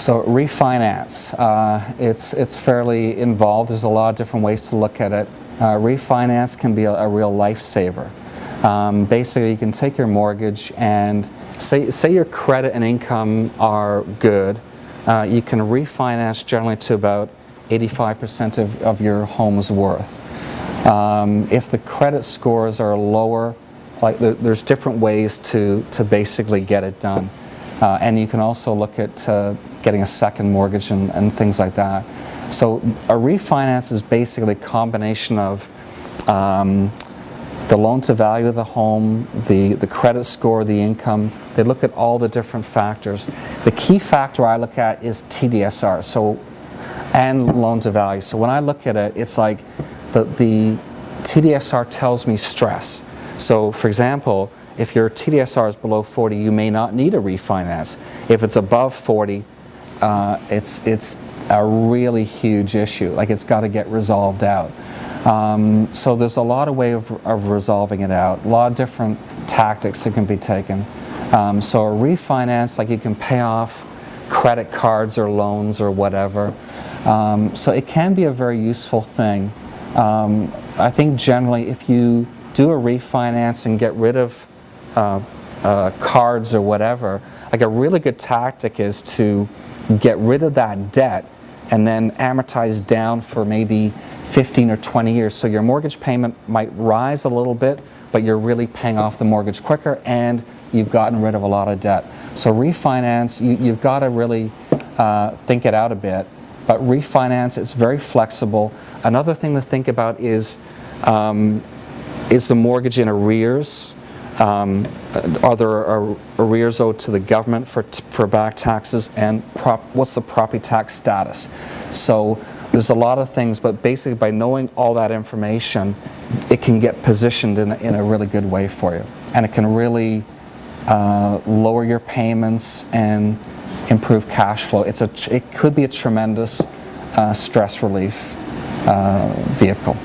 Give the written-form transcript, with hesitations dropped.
So refinance, it's fairly involved. There's a lot of different ways to look at it. Refinance can be a real lifesaver. Basically, you can take your mortgage and say your credit and income are good. You can refinance generally to about 85% of your home's worth. If the credit scores are lower, like there's different ways to basically get it done. And you can also look at getting a second mortgage and things like that. So a refinance is basically a combination of the loan to value of the home, the credit score, the income. They look at all the different factors. The key factor I look at is TDSR, and loan to value. So when I look at it, it's like the TDSR tells me stress. So for example, if your TDSR is below 40, you may not need a refinance. If it's above 40, it's a really huge issue. Like, it's got to get resolved out. So there's a lot of ways of resolving it out. A lot of different tactics that can be taken. So a refinance, like, you can pay off credit cards or loans or whatever. So it can be a very useful thing. I think generally if you do a refinance and get rid of cards or whatever, like, a really good tactic is to get rid of that debt and then amortize down for maybe 15 or 20 years. So your mortgage payment might rise a little bit, but you're really paying off the mortgage quicker and you've gotten rid of a lot of debt. So refinance, you've got to really think it out a bit. But refinance, it's very flexible. Another thing to think about is the mortgage in arrears? Are there arrears owed to the government for back taxes, and what's the property tax status? So there's a lot of things, but basically by knowing all that information, it can get positioned in a really good way for you. And it can really lower your payments and improve cash flow. It could be a tremendous stress relief vehicle.